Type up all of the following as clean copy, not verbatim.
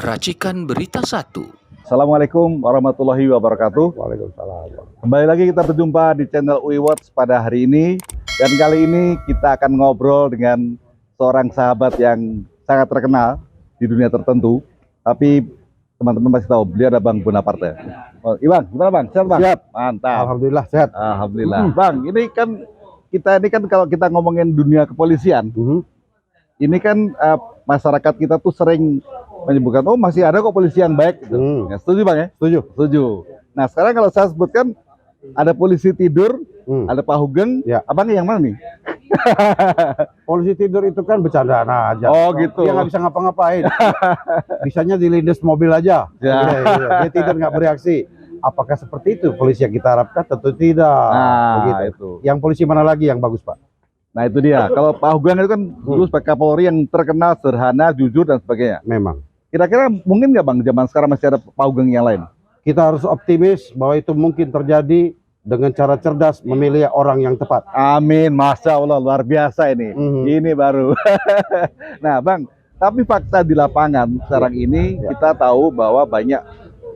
Racikan Berita 1. Assalamualaikum warahmatullahi wabarakatuh. Waalaikumsalam. Kembali lagi kita berjumpa di channel UI Watch pada hari ini. Dan kali ini kita akan ngobrol dengan seorang sahabat yang sangat terkenal di dunia tertentu. Tapi teman-teman pasti tahu, beliau ada Bang Bonaparte. Oh, Iwan, gimana Bang? Sehat Bang? Siap. Mantap. Alhamdulillah sehat. Alhamdulillah. Bang, ini kan kalau kita ngomongin dunia kepolisian, ini kan masyarakat kita tuh sering menyebutkan, oh masih ada kok polisi yang baik gitu. Ya, setuju Bang ya? Setuju. Nah sekarang kalau saya sebutkan ada polisi tidur, ada Pak Hugeng, Ya. abang yang mana nih? Polisi tidur itu kan bercandaan aja. Oh gitu. Dia nggak bisa ngapa-ngapain. Bisanya dilindas mobil aja. Ya. Iya. Dia tidur nggak bereaksi. Apakah seperti itu polisi yang kita harapkan? Tentu tidak. Nah Begitu. itu. Yang polisi mana lagi yang bagus Pak? Nah itu dia. Kalau Pak Hugeng itu kan dulu sebagai Kapolri yang terkenal sederhana, jujur dan sebagainya. Memang. Kira-kira mungkin nggak Bang zaman sekarang masih ada Pak Hugeng yang lain? Kita harus optimis bahwa itu mungkin terjadi dengan cara cerdas memilih orang yang tepat. Amin, Masya Allah, luar biasa ini. Ini baru. Nah Bang, tapi fakta di lapangan sekarang ini kita tahu bahwa banyak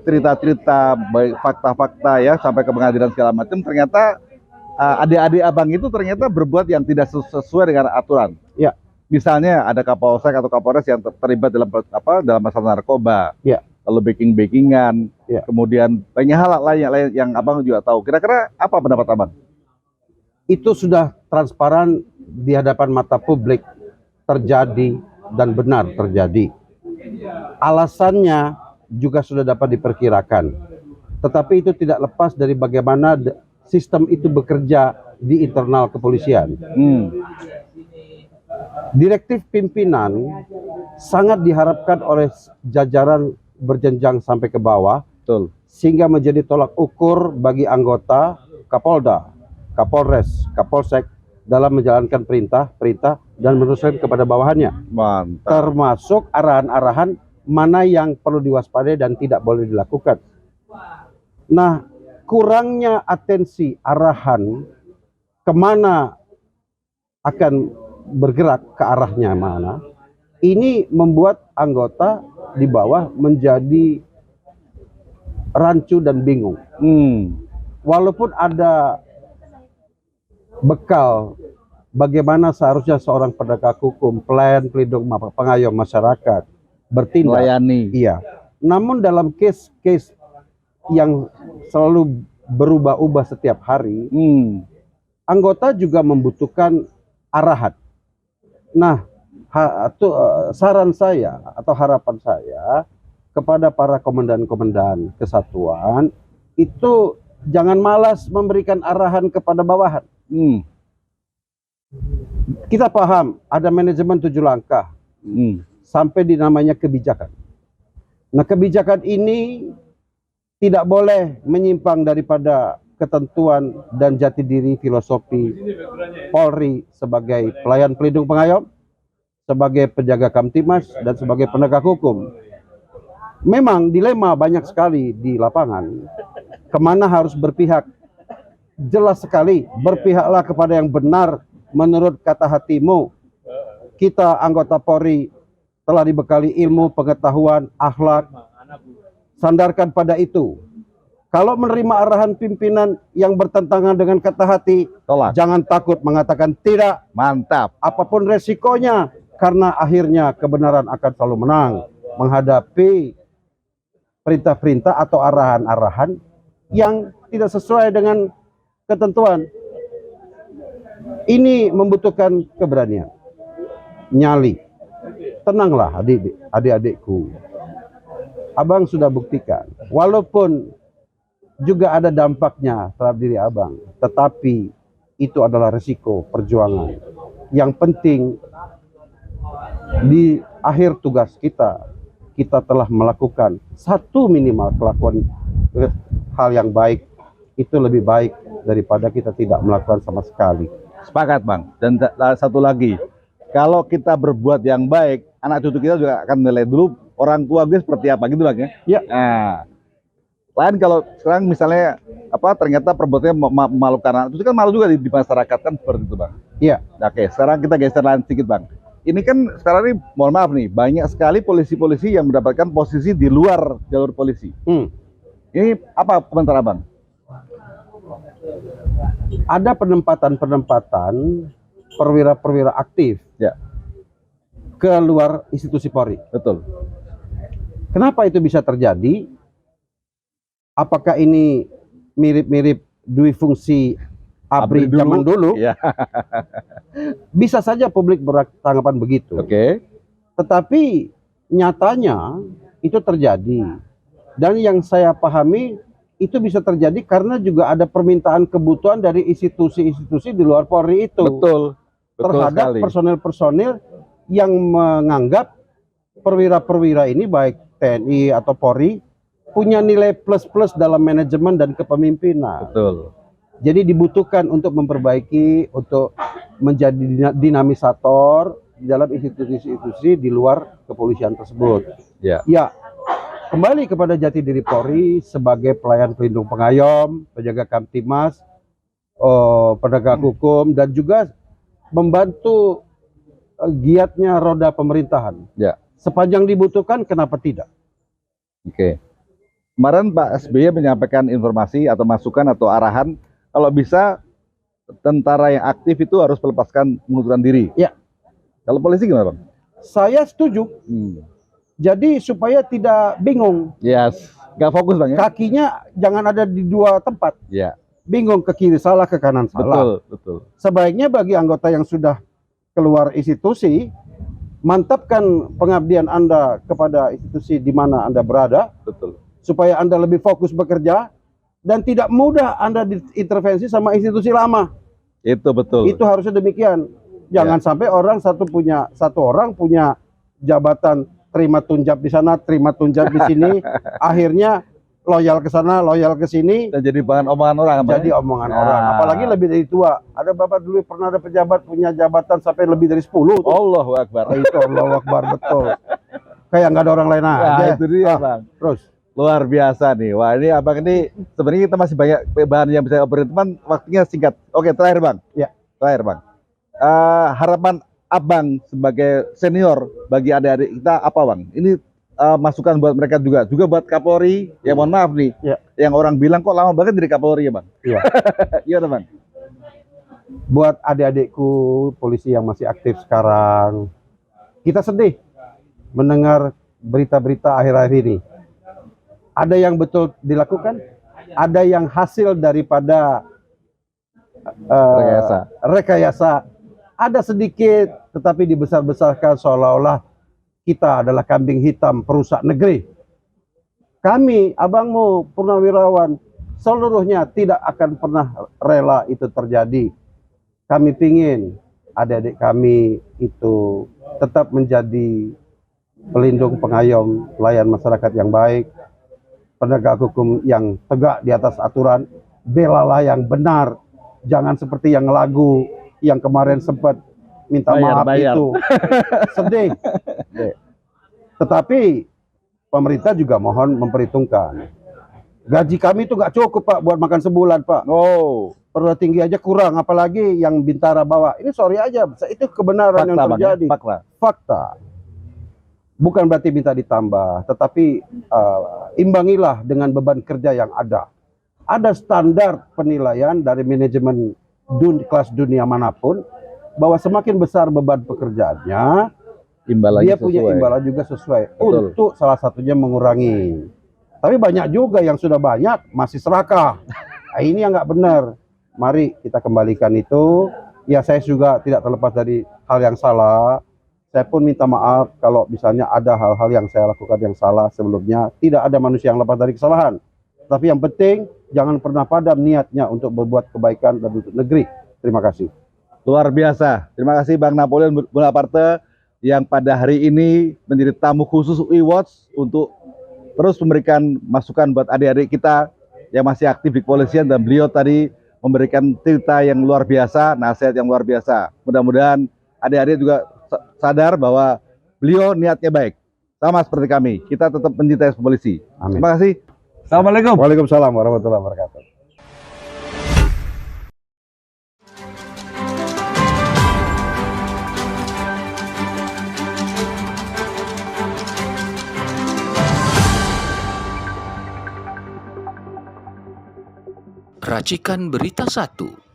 cerita-cerita, baik fakta-fakta ya, sampai ke pengadilan segala macam, ternyata adik-adik abang itu ternyata berbuat yang tidak sesuai dengan aturan. Ya. Misalnya ada Kapolsek atau Kapolres yang terlibat dalam masalah narkoba. Ya. Lalu backing-backingan, Ya. kemudian banyak hal lain yang abang juga tahu. Kira-kira apa pendapat abang? Itu sudah transparan di hadapan mata publik, terjadi dan benar terjadi. Alasannya juga sudah dapat diperkirakan. Tetapi itu tidak lepas dari bagaimana sistem itu bekerja di internal kepolisian. Direktif pimpinan sangat diharapkan oleh jajaran berjenjang sampai ke bawah. Betul. Sehingga menjadi tolak ukur bagi anggota Kapolda, Kapolres, Kapolsek dalam menjalankan perintah dan meneruskan kepada bawahannya. Mantap. Termasuk arahan-arahan mana yang perlu diwaspadai dan tidak boleh dilakukan. Nah, kurangnya atensi arahan kemana akan bergerak ke arahnya mana, ini membuat anggota di bawah menjadi rancu dan bingung. Walaupun ada bekal bagaimana seharusnya seorang penegak hukum, pelayan pelindung pengayom masyarakat bertindak, melayani. Iya. Namun dalam case-case yang selalu berubah-ubah setiap hari, anggota juga membutuhkan arahan. Nah, saran saya atau harapan saya kepada para komandan-komandan kesatuan itu jangan malas memberikan arahan kepada bawahan. Kita paham ada manajemen 7 langkah sampai di namanya kebijakan. Nah, kebijakan ini tidak boleh menyimpang daripada ketentuan dan jati diri filosofi Polri sebagai pelayan pelindung pengayom, sebagai penjaga Kamtimas, dan sebagai penegak hukum. Memang dilema banyak sekali di lapangan, kemana harus berpihak. Jelas sekali, berpihaklah kepada yang benar menurut kata hatimu. Kita anggota Polri telah dibekali ilmu, pengetahuan, akhlak, sandarkan pada itu. Kalau menerima arahan pimpinan yang bertentangan dengan kata hati, Tolak. Jangan takut mengatakan tidak. Mantap. Apapun resikonya, karena akhirnya kebenaran akan selalu menang menghadapi perintah-perintah atau arahan-arahan yang tidak sesuai dengan ketentuan. Ini membutuhkan keberanian, nyali. Tenanglah adik-adikku. Abang sudah buktikan, walaupun juga ada dampaknya terhadap diri abang, tetapi itu adalah risiko perjuangan. Yang penting di akhir tugas kita telah melakukan satu minimal kelakuan hal yang baik. Itu lebih baik daripada kita tidak melakukan sama sekali. Sepakat Bang. Dan satu lagi, kalau kita berbuat yang baik, anak cucu kita juga akan nilai dulu orang tua gue seperti apa gitu Bang ya. Ya. Nah, lain kalau sekarang misalnya ternyata perbuatannya memalukan anak, itu kan malu juga di masyarakat kan seperti itu Bang. Iya. Oke, sekarang kita geser lain sedikit Bang. ini kan sekarang ini, mohon maaf nih, banyak sekali polisi-polisi yang mendapatkan posisi di luar jalur polisi. Ini apa komentar Abang? Ada penempatan-penempatan perwira-perwira aktif Ya, ke luar institusi Polri. betul. Kenapa itu bisa terjadi? Apakah ini mirip-mirip dui fungsi ABRI zaman dulu? Ya. Bisa saja publik bertanggapan begitu. Oke. Tetapi nyatanya itu terjadi. Dan yang saya pahami itu bisa terjadi karena juga ada permintaan kebutuhan dari institusi-institusi di luar Polri itu. Betul. Betul terhadap sekali. personel-personel yang menganggap perwira-perwira ini baik TNI atau Polri punya nilai plus-plus dalam manajemen dan kepemimpinan. Betul. Jadi dibutuhkan untuk memperbaiki, untuk menjadi dinamisator di dalam institusi-institusi di luar kepolisian tersebut. Ya. Ya, kembali kepada jati diri Polri sebagai pelayan pelindung pengayom, penjaga Kamtimas, penegak hukum, dan juga membantu giatnya roda pemerintahan. Ya. Sepanjang dibutuhkan, kenapa tidak? Oke. Kemarin Pak SBY menyampaikan informasi atau masukan atau arahan kalau bisa tentara yang aktif itu harus melepaskan pengunduran diri. Ya. Kalau polisi gimana Bang? Saya setuju. Jadi supaya tidak bingung. Yes. Nggak fokus Bang ya? Kakinya jangan ada di dua tempat. Ya. Bingung ke kiri salah, ke kanan salah. Betul, betul. Sebaiknya bagi anggota yang sudah keluar institusi, mantapkan pengabdian Anda kepada institusi di mana Anda berada. Betul. Supaya Anda lebih fokus bekerja dan tidak mudah Anda diintervensi sama institusi lama. Itu betul. Itu harusnya demikian. Jangan sampai satu orang punya jabatan terima tunjab di sana, terima tunjab di sini, akhirnya loyal ke sana, loyal ke sini, dan jadi bahan omongan orang. Jadi omongan orang. Apalagi lebih dari tua. Ada bapak dulu pernah ada pejabat punya jabatan sampai lebih dari 10 tuh. Allahu Akbar. Itu Allahu Akbar, betul. Kayak nggak ada orang lain aja. Nah, itu dia Bang. Terus luar biasa nih. Wah, ini Abang ini sebenarnya kita masih banyak bahan yang bisa obrolin, teman. Waktunya singkat. Oke, terakhir Bang. Ya. Terakhir Bang. Harapan Abang sebagai senior bagi adik-adik kita apa Bang? Ini masukan buat mereka juga buat Kapolri. Ya mohon maaf nih. Ya. Yang orang bilang kok lama banget jadi Kapolri ya Bang. Iya. Iya Bang. Buat adik-adikku polisi yang masih aktif sekarang, kita sedih mendengar berita-berita akhir-akhir ini. Ada yang betul dilakukan, ada yang hasil daripada rekayasa. Ada sedikit, tetapi dibesar-besarkan seolah-olah kita adalah kambing hitam perusak negeri. Kami, abangmu, purnawirawan, seluruhnya tidak akan pernah rela itu terjadi. Kami pingin adik-adik kami itu tetap menjadi pelindung pengayom, pelayan masyarakat yang baik, penegak hukum yang tegak di atas aturan, belalah yang benar, jangan seperti yang lagu yang kemarin sempat minta maaf itu. Sedih. Tetapi pemerintah juga mohon memperhitungkan. Gaji kami itu nggak cukup Pak buat makan sebulan Pak. Perwira tinggi aja kurang, apalagi yang Bintara bawa. Ini sorry aja, itu kebenaran yang terjadi. Fakta. Bukan berarti minta ditambah, tetapi imbangilah dengan beban kerja yang ada. Ada standar penilaian dari manajemen kelas dunia manapun, bahwa semakin besar beban pekerjaannya, dia punya imbalan juga sesuai. Betul. Untuk salah satunya mengurangi. Tapi banyak juga yang sudah banyak masih serakah. Ini yang nggak benar. Mari kita kembalikan itu. Ya, saya juga tidak terlepas dari hal yang salah. Saya pun minta maaf kalau misalnya ada hal-hal yang saya lakukan yang salah sebelumnya. Tidak ada manusia yang lepas dari kesalahan. Tapi yang penting jangan pernah padam niatnya untuk berbuat kebaikan dan untuk negeri. Terima kasih. Luar biasa. Terima kasih Bang Napoleon Bonaparte yang pada hari ini menjadi tamu khusus UI Watch untuk terus memberikan masukan buat adik-adik kita yang masih aktif di kepolisian, dan beliau tadi memberikan cerita yang luar biasa, nasihat yang luar biasa. Mudah-mudahan adik-adik juga sadar bahwa beliau niatnya baik. Sama seperti kami, kita tetap mencintai polisi. Amin. Terima kasih. Assalamualaikum. Waalaikumsalam warahmatullahi wabarakatuh. Racikan Berita 1.